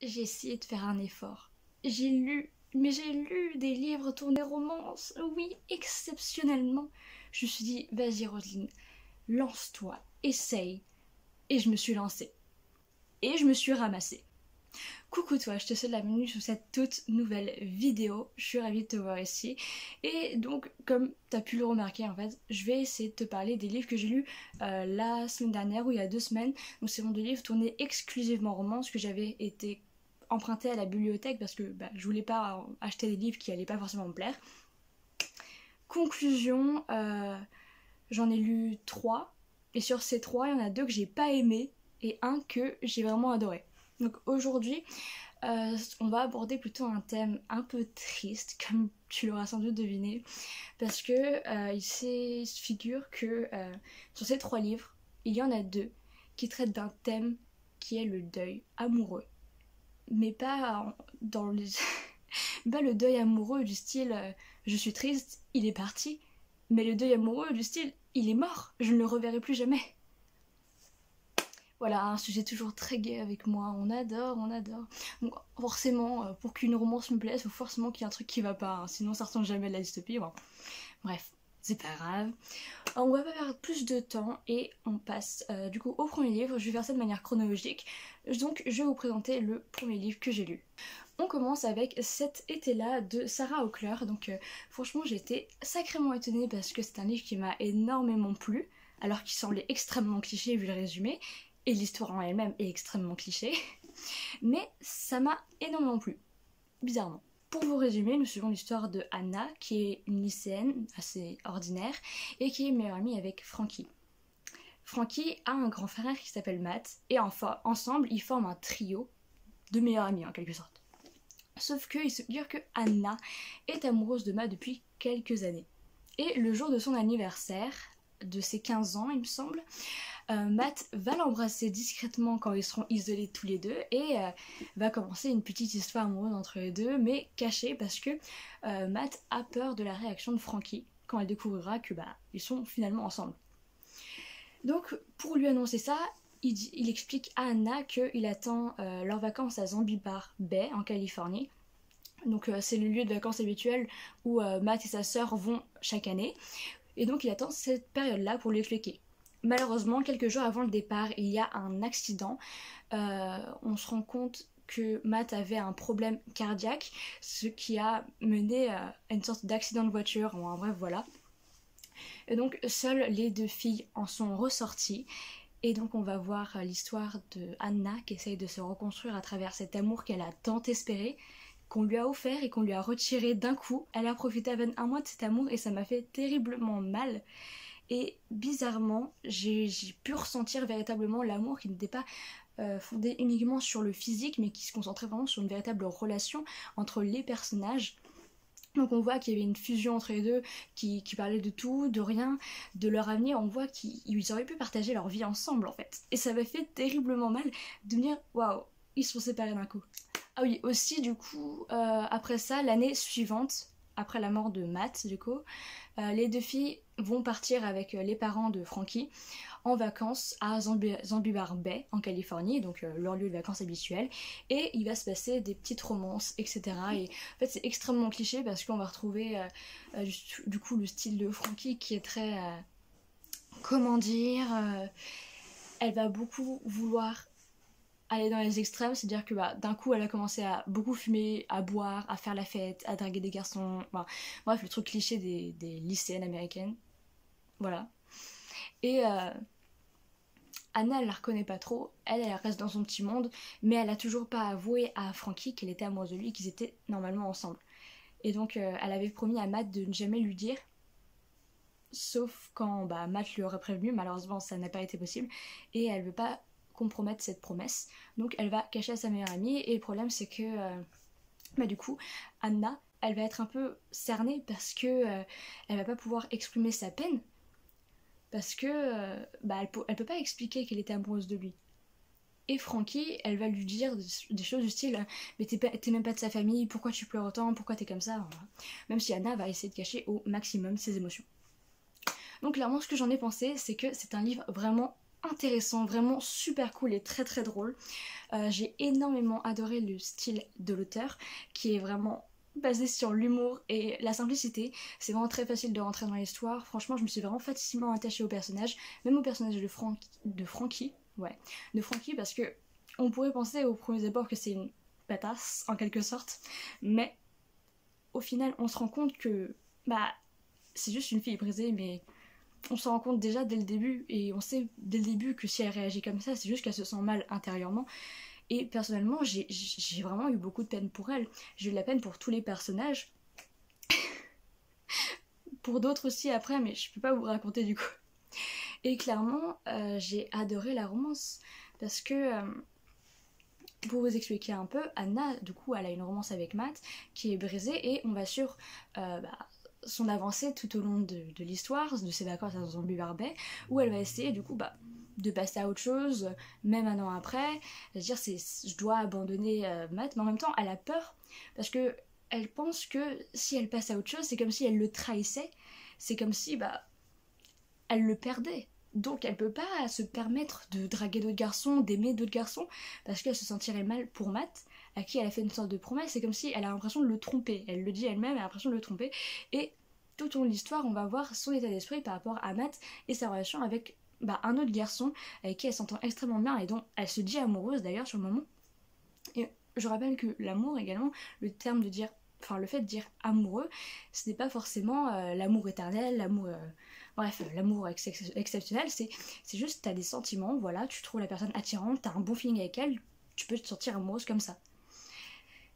j'ai essayé de faire un effort. J'ai lu des livres tournés romance, oui, exceptionnellement. Je me suis dit, vas-y Roselyne, lance-toi, essaye. Et je me suis lancée. Et je me suis ramassée. Coucou toi, je te souhaite la bienvenue sur cette toute nouvelle vidéo. Je suis ravie de te voir ici. Et donc, comme tu as pu le remarquer en fait, je vais essayer de te parler des livres que j'ai lus la semaine dernière ou il y a 2 semaines. Donc c'est des livres tournés exclusivement romance que j'avais été emprunté à la bibliothèque parce que je voulais pas acheter des livres qui allaient pas forcément me plaire. Conclusion, j'en ai lu 3. Et sur ces 3, il y en a 2 que j'ai pas aimé et un que j'ai vraiment adoré. Donc aujourd'hui, on va aborder plutôt un thème un peu triste, comme tu l'auras sans doute deviné, parce que il se figure que sur ces 3 livres, il y en a 2 qui traitent d'un thème qui est le deuil amoureux. Mais pas dans les... pas le deuil amoureux du style je suis triste, il est parti, mais le deuil amoureux du style il est mort, je ne le reverrai plus jamais. Voilà, un sujet toujours très gai avec moi, on adore. Donc forcément, pour qu'une romance me plaise, il faut forcément qu'il y ait un truc qui va pas, hein, sinon ça retombe jamais de la dystopie. Bon. Bref, c'est pas grave. On va pas perdre plus de temps et on passe du coup au premier livre. Je vais faire ça de manière chronologique. Donc je vais vous présenter le premier livre que j'ai lu. On commence avec Cet été-là de Sarah Auckler. Donc franchement j'ai été sacrément étonnée parce que c'est un livre qui m'a énormément plu, alors qu'il semblait extrêmement cliché vu le résumé. Et l'histoire en elle-même est extrêmement cliché, mais ça m'a énormément plu, bizarrement. Pour vous résumer, nous suivons l'histoire de Anna, qui est une lycéenne assez ordinaire, et qui est meilleure amie avec Frankie. Frankie a un grand frère qui s'appelle Matt, et enfin, ensemble, ils forment un trio de meilleurs amis en quelque sorte. Sauf qu'il se figure que Anna est amoureuse de Matt depuis quelques années. Et le jour de son anniversaire, de ses 15 ans il me semble, Matt va l'embrasser discrètement quand ils seront isolés tous les deux et va commencer une petite histoire amoureuse entre les deux, mais cachée parce que Matt a peur de la réaction de Frankie quand elle découvrira que ils sont finalement ensemble. Donc pour lui annoncer ça, il explique à Anna qu'il attend leurs vacances à Zanzibar Bay en Californie. Donc c'est le lieu de vacances habituel où Matt et sa sœur vont chaque année. Et donc il attend cette période-là pour lui expliquer. Malheureusement, quelques jours avant le départ, il y a un accident. On se rend compte que Matt avait un problème cardiaque, ce qui a mené à une sorte d'accident de voiture, en bref voilà. Et donc seules les 2 filles en sont ressorties. Et donc on va voir l'histoire de Anna qui essaye de se reconstruire à travers cet amour qu'elle a tant espéré, qu'on lui a offert et qu'on lui a retiré d'un coup. Elle a profité à peine un mois de cet amour et ça m'a fait terriblement mal. Et bizarrement, j'ai pu ressentir véritablement l'amour qui n'était pas fondé uniquement sur le physique, mais qui se concentrait vraiment sur une véritable relation entre les personnages. Donc on voit qu'il y avait une fusion entre les deux qui parlait de tout, de rien, de leur avenir. On voit qu'ils auraient pu partager leur vie ensemble en fait. Et ça m'a fait terriblement mal de me dire waouh, ils se sont séparés d'un coup. Ah oui, aussi du coup, après ça, l'année suivante, après la mort de Matt du coup, les 2 filles vont partir avec les parents de Frankie en vacances à Zanzibar Bay en Californie, donc leur lieu de vacances habituel, et il va se passer des petites romances, etc. Et en fait c'est extrêmement cliché parce qu'on va retrouver du coup le style de Frankie qui est très, comment dire, elle va beaucoup vouloir aller dans les extrêmes, c'est-à-dire que d'un coup elle a commencé à beaucoup fumer, à boire, à faire la fête, à draguer des garçons, bref le truc cliché des lycéennes américaines, voilà. Et Anna elle la reconnaît pas trop, elle reste dans son petit monde, mais elle a toujours pas avoué à Frankie qu'elle était amoureuse de lui, qu'ils étaient normalement ensemble. Et donc elle avait promis à Matt de ne jamais lui dire, sauf quand Matt lui aurait prévenu, malheureusement ça n'a pas été possible, et elle veut pas compromettre cette promesse, donc elle va cacher à sa meilleure amie. Et le problème c'est que du coup Anna elle va être un peu cernée parce que elle va pas pouvoir exprimer sa peine parce que elle peut pas expliquer qu'elle était amoureuse de lui. Et Frankie elle va lui dire des choses du style mais t'es même pas de sa famille, pourquoi tu pleures autant, pourquoi t'es comme ça, voilà. Même si Anna va essayer de cacher au maximum ses émotions. Donc clairement ce que j'en ai pensé c'est que c'est un livre vraiment intéressant, vraiment super cool et très très drôle. J'ai énormément adoré le style de l'auteur qui est vraiment basé sur l'humour et la simplicité. C'est vraiment très facile de rentrer dans l'histoire. Franchement, je me suis vraiment facilement attachée au personnage, même au personnage de Frankie, ouais, de Frankie, parce que on pourrait penser au premier abord que c'est une badass en quelque sorte, mais au final, on se rend compte que bah c'est juste une fille brisée, mais on s'en rend compte déjà dès le début, et on sait dès le début que si elle réagit comme ça, c'est juste qu'elle se sent mal intérieurement. Et personnellement, j'ai vraiment eu beaucoup de peine pour elle. J'ai eu de la peine pour tous les personnages, pour d'autres aussi après, mais je peux pas vous raconter du coup. Et clairement, j'ai adoré la romance, parce que, pour vous expliquer un peu, Anna, du coup, elle a une romance avec Matt qui est brisée, et on va sur son avancée tout au long de l'histoire, de ses vacances à Zombie Barbet, où elle va essayer du coup de passer à autre chose, même un an après. C'est-à-dire, je dois abandonner Matt, mais en même temps, elle a peur, parce que elle pense que si elle passe à autre chose, c'est comme si elle le trahissait, c'est comme si elle le perdait. Donc elle peut pas se permettre de draguer d'autres garçons, d'aimer d'autres garçons, parce qu'elle se sentirait mal pour Matt, à qui elle a fait une sorte de promesse. C'est comme si elle a l'impression de le tromper. Elle le dit elle-même, elle a l'impression de le tromper. Et tout au long de l'histoire, on va voir son état d'esprit par rapport à Matt et sa relation avec un autre garçon avec qui elle s'entend extrêmement bien et dont elle se dit amoureuse d'ailleurs sur le moment. Et je rappelle que l'amour également, le fait de dire amoureux, ce n'est pas forcément l'amour éternel, l'amour l'amour exceptionnel, c'est juste t'as des sentiments, voilà, tu trouves la personne attirante, t'as un bon feeling avec elle, tu peux te sentir amoureuse comme ça.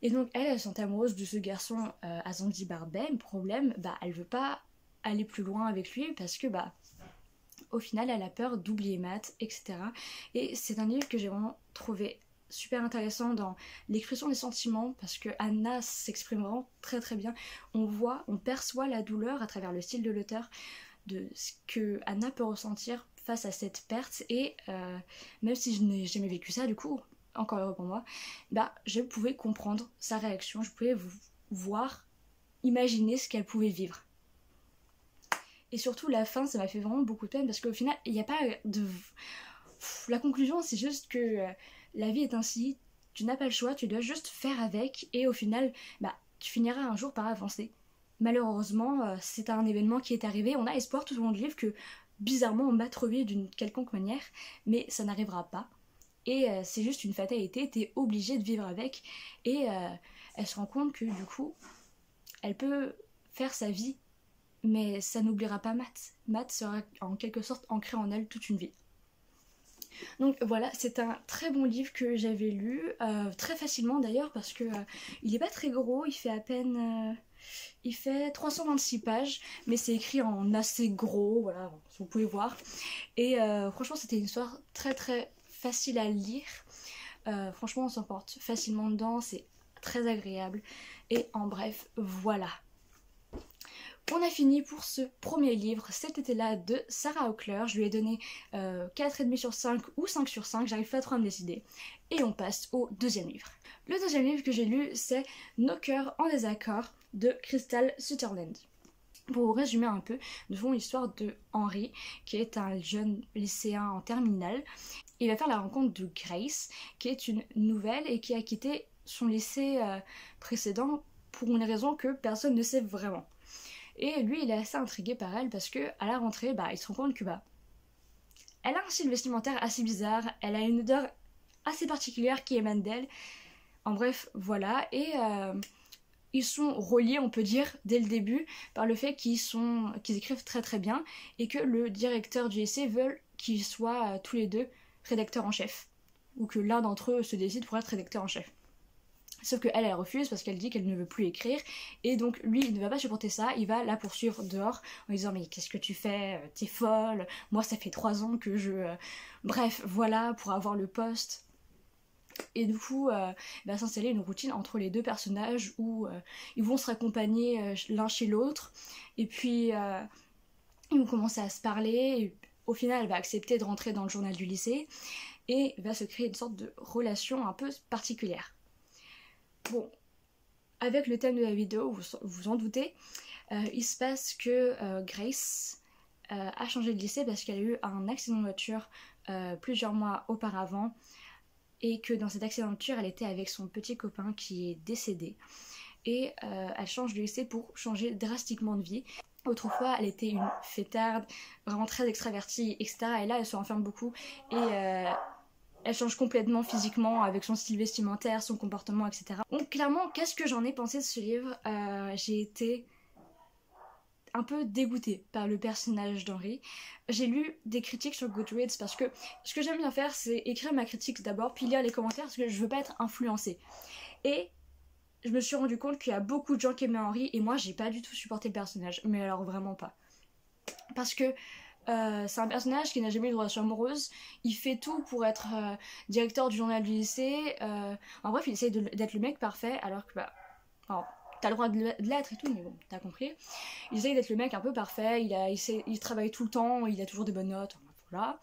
Et donc elle se sentait amoureuse de ce garçon à Zanzibar Bay, mais problème, elle veut pas aller plus loin avec lui parce que au final elle a peur d'oublier Matt, etc. Et c'est un livre que j'ai vraiment trouvé super intéressant dans l'expression des sentiments, parce que Anna s'exprime vraiment très très bien. On perçoit la douleur à travers le style de l'auteur, de ce que Anna peut ressentir face à cette perte, et même si je n'ai jamais vécu ça, du coup, encore heureux pour moi, je pouvais comprendre sa réaction, je pouvais voir, imaginer ce qu'elle pouvait vivre. Et surtout la fin, ça m'a fait vraiment beaucoup de peine, parce qu'au final, il n'y a pas de... La conclusion, c'est juste que la vie est ainsi, tu n'as pas le choix, tu dois juste faire avec, et au final, tu finiras un jour par avancer. Malheureusement, c'est un événement qui est arrivé, on a espoir tout au long du livre que, bizarrement, on m'a trouvé d'une quelconque manière, mais ça n'arrivera pas. Et c'est juste une fatalité, t'es obligé de vivre avec, et elle se rend compte que, du coup, elle peut faire sa vie, mais ça n'oubliera pas Matt. Matt sera en quelque sorte ancré en elle toute une vie. Donc voilà, c'est un très bon livre que j'avais lu, très facilement d'ailleurs, parce que il n'est pas très gros, il fait à peine... il fait 326 pages, mais c'est écrit en assez gros, voilà, vous pouvez voir. Et franchement, c'était une histoire très très facile à lire. Franchement, on s'emporte facilement dedans, c'est très agréable. Et en bref, voilà. On a fini pour ce premier livre, cet été-là, de Sarah Auckler. Je lui ai donné 4,5 sur 5 ou 5 sur 5, j'arrive pas trop à me décider. Et on passe au deuxième livre. Le deuxième livre que j'ai lu, c'est Nos cœurs en désaccord de Crystal Sutherland. Pour vous résumer un peu, nous avons l'histoire de Henry, qui est un jeune lycéen en terminale. Il va faire la rencontre de Grace, qui est une nouvelle et qui a quitté son lycée précédent pour une raison que personne ne sait vraiment. Et lui, il est assez intrigué par elle parce que à la rentrée, il se rend compte que elle a un style vestimentaire assez bizarre, elle a une odeur assez particulière qui émane d'elle. En bref, voilà. Et ils sont reliés, on peut dire, dès le début, par le fait qu'ils écrivent très très bien, et que le directeur du lycée veut qu'ils soient tous les deux rédacteurs en chef, ou que l'un d'entre eux se décide pour être rédacteur en chef. Sauf qu'elle, elle refuse parce qu'elle dit qu'elle ne veut plus écrire. Et donc lui, il ne va pas supporter ça. Il va la poursuivre dehors en disant mais qu'est-ce que tu fais? T'es folle. Moi, ça fait 3 ans que je... Bref, voilà, pour avoir le poste. Et du coup, va s'installer une routine entre les deux personnages où ils vont se raccompagner l'un chez l'autre. Et puis, ils vont commencer à se parler. Et au final, elle va accepter de rentrer dans le journal du lycée. Et va se créer une sorte de relation un peu particulière. Bon, avec le thème de la vidéo, vous vous en doutez, il se passe que Grace a changé de lycée parce qu'elle a eu un accident de voiture plusieurs mois auparavant et que dans cette accident de voiture, elle était avec son petit copain qui est décédé. Et elle change de lycée pour changer drastiquement de vie. Autrefois, elle était une fêtarde, vraiment très extravertie, etc. Et là, elle se renferme beaucoup et elle change complètement physiquement avec son style vestimentaire, son comportement, etc. Donc clairement, qu'est-ce que j'en ai pensé de ce livre? J'ai été un peu dégoûtée par le personnage d'Henri. J'ai lu des critiques sur Goodreads parce que ce que j'aime bien faire, c'est écrire ma critique d'abord, puis lire les commentaires parce que je veux pas être influencée. Et je me suis rendu compte qu'il y a beaucoup de gens qui aimaient Henri et moi j'ai pas du tout supporté le personnage, mais alors vraiment pas. Parce que c'est un personnage qui n'a jamais eu de relation amoureuse, il fait tout pour être directeur du journal du lycée, en bref il essaye d'être le mec parfait alors que bah... Alors, t'as le droit de l'être et tout, mais bon, t'as compris. Il essaye d'être le mec un peu parfait, il travaille tout le temps, il a toujours des bonnes notes, voilà.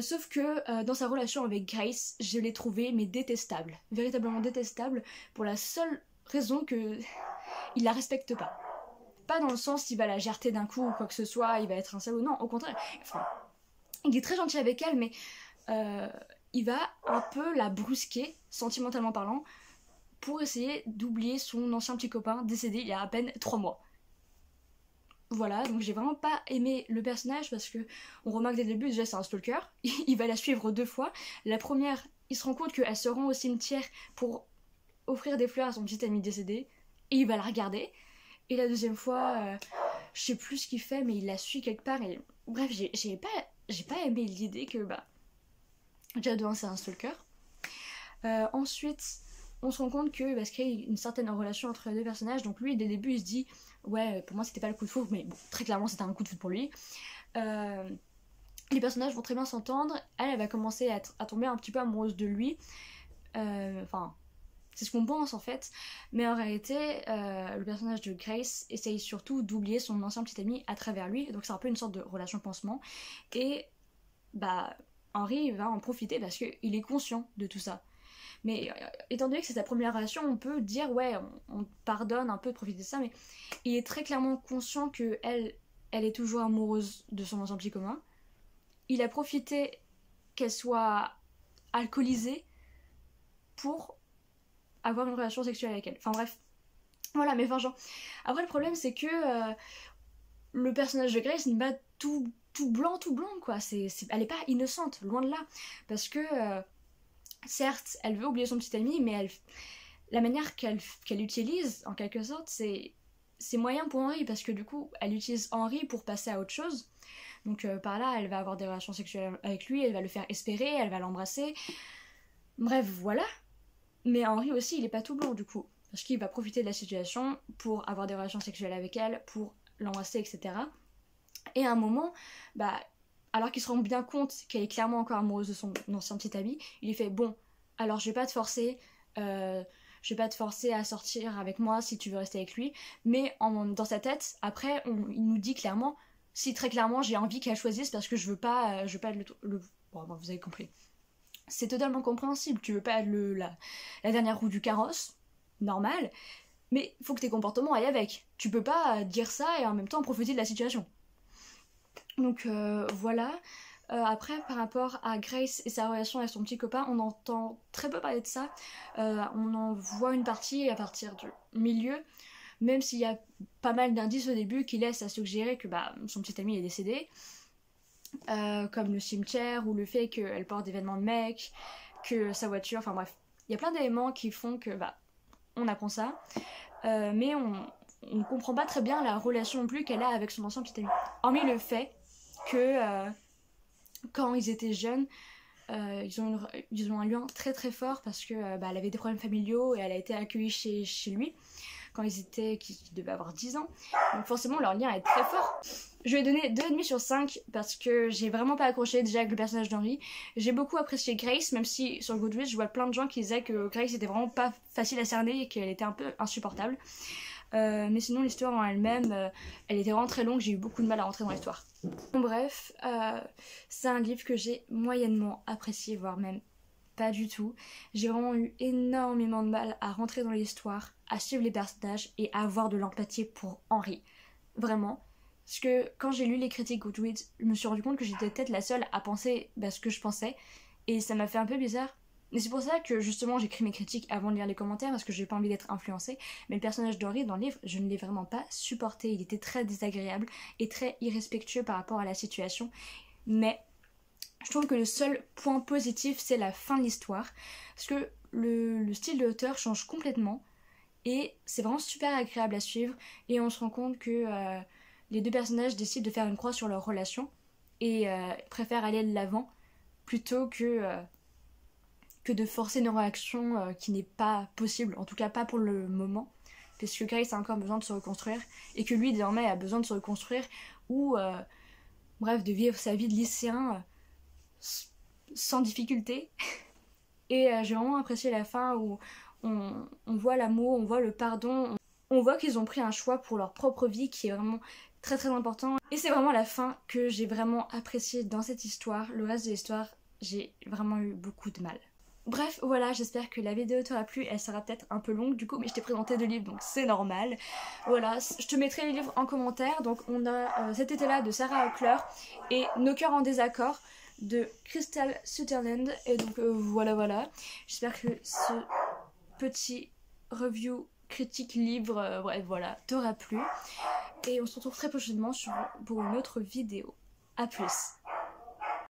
Sauf que dans sa relation avec Grace, je l'ai trouvé mais détestable, véritablement détestable, pour la seule raison que il la respecte pas. Pas dans le sens qu'il va la gerter d'un coup ou quoi que ce soit, il va être un salaud, non, au contraire. Enfin, il est très gentil avec elle, mais il va un peu la brusquer, sentimentalement parlant, pour essayer d'oublier son ancien petit copain décédé il y a à peine 3 mois. Voilà, donc j'ai vraiment pas aimé le personnage parce que on remarque dès le début, déjà c'est un stalker, il va la suivre 2 fois. La première, il se rend compte qu'elle se rend au cimetière pour offrir des fleurs à son petit ami décédé et il va la regarder. Et la deuxième fois, je sais plus ce qu'il fait, mais il la suit quelque part et bref, j'ai pas aimé l'idée que bah déjà de un c'est un stalker. Ensuite, on se rend compte que parce qu'il y a une certaine relation entre les deux personnages, donc lui dès le début il se dit ouais pour moi c'était pas le coup de foudre, mais bon très clairement c'était un coup de foudre pour lui. Les personnages vont très bien s'entendre, elle va commencer à tomber un petit peu amoureuse de lui, enfin c'est ce qu'on pense en fait, mais en réalité le personnage de Grace essaye surtout d'oublier son ancien petit ami à travers lui, donc c'est un peu une sorte de relation pansement, et bah Henri va en profiter parce qu'il est conscient de tout ça. Mais étant donné que c'est sa première relation, on peut dire ouais, on pardonne un peu de profiter de ça, mais il est très clairement conscient que elle est toujours amoureuse de son ancien petit commun. Il a profité qu'elle soit alcoolisée pour avoir une relation sexuelle avec elle. Enfin bref, voilà, mais enfin genre... Après le problème c'est que le personnage de Grace n'est pas tout blanc quoi. Elle est pas innocente, loin de là. Parce que... certes, elle veut oublier son petit ami, mais la manière qu'elle utilise, en quelque sorte, c'est moyen pour Henri, parce que du coup, elle utilise Henri pour passer à autre chose. Donc par là, elle va avoir des relations sexuelles avec lui, elle va le faire espérer, elle va l'embrasser. Bref, voilà. Mais Henri aussi, il est pas tout blanc, du coup. Parce qu'il va profiter de la situation pour avoir des relations sexuelles avec elle, pour l'embrasser, etc. Et à un moment, bah... alors qu'il se rend bien compte qu'elle est clairement encore amoureuse de son ancien petit ami, il lui fait bon, alors je vais pas te forcer, à sortir avec moi si tu veux rester avec lui, mais dans sa tête, après, il nous dit clairement, si très clairement j'ai envie qu'elle choisisse parce que je veux pas bon, vous avez compris. C'est totalement compréhensible, tu veux pas être la dernière roue du carrosse, normal, mais faut que tes comportements aillent avec. Tu peux pas dire ça et en même temps profiter de la situation. Donc voilà. Après, par rapport à Grace et sa relation avec son petit copain, on entend très peu parler de ça. On en voit une partie à partir du milieu, même s'il y a pas mal d'indices au début qui laissent à suggérer que bah, son petit ami est décédé. Comme le cimetière ou le fait qu'elle porte des vêtements de mec, que sa voiture, enfin bref. Il y a plein d'éléments qui font que bah, on apprend ça. Mais on comprend pas très bien la relation non plus qu'elle a avec son ancien petit ami. Hormis le fait que quand ils étaient jeunes, ils ont un lien très très fort parce que bah, elle avait des problèmes familiaux et elle a été accueillie chez lui quand ils devaient avoir 10 ans. Donc forcément leur lien est très fort. Je vais donner 2,5 sur 5 parce que j'ai vraiment pas accroché déjà avec le personnage d'Henri. J'ai beaucoup apprécié Grace, même si sur Goodreads je vois plein de gens qui disaient que Grace était vraiment pas facile à cerner et qu'elle était un peu insupportable. Mais sinon l'histoire en elle-même, elle était vraiment très longue, j'ai eu beaucoup de mal à rentrer dans l'histoire. Bon, bref, c'est un livre que j'ai moyennement apprécié, voire même pas du tout. J'ai vraiment eu énormément de mal à rentrer dans l'histoire, à suivre les personnages et à avoir de l'empathie pour Henri. Vraiment, Parce que quand j'ai lu les critiques Goodreads, je me suis rendu compte que j'étais peut-être la seule à penser ce que je pensais. Et ça m'a fait un peu bizarre. Et c'est pour ça que justement j'écris mes critiques avant de lire les commentaires parce que j'ai pas envie d'être influencée. Mais le personnage d'Henri dans le livre, je ne l'ai vraiment pas supporté. Il était très désagréable et très irrespectueux par rapport à la situation. Mais je trouve que le seul point positif c'est la fin de l'histoire. Parce que le style de l'auteur change complètement. Et c'est vraiment super agréable à suivre. Et on se rend compte que les deux personnages décident de faire une croix sur leur relation. Et préfèrent aller de l'avant plutôt que de forcer une réaction qui n'est pas possible, en tout cas pas pour le moment, parce que Grace a encore besoin de se reconstruire, et que lui désormais a besoin de se reconstruire, ou bref, de vivre sa vie de lycéen sans difficulté. Et j'ai vraiment apprécié la fin où on voit l'amour, on voit le pardon, on voit qu'ils ont pris un choix pour leur propre vie qui est vraiment très très important. Et c'est vraiment la fin que j'ai vraiment appréciée dans cette histoire. Le reste de l'histoire, j'ai vraiment eu beaucoup de mal. Bref, voilà, j'espère que la vidéo t'aura plu. Elle sera peut-être un peu longue du coup, mais je t'ai présenté 2 livres, donc c'est normal. Voilà, je te mettrai les livres en commentaire. Donc on a Cet été-là de Sarah Hockler et Nos cœurs en désaccord de Crystal Sutherland. Et donc voilà. J'espère que ce petit review critique livre, bref voilà, t'aura plu. Et on se retrouve très prochainement pour une autre vidéo. A plus.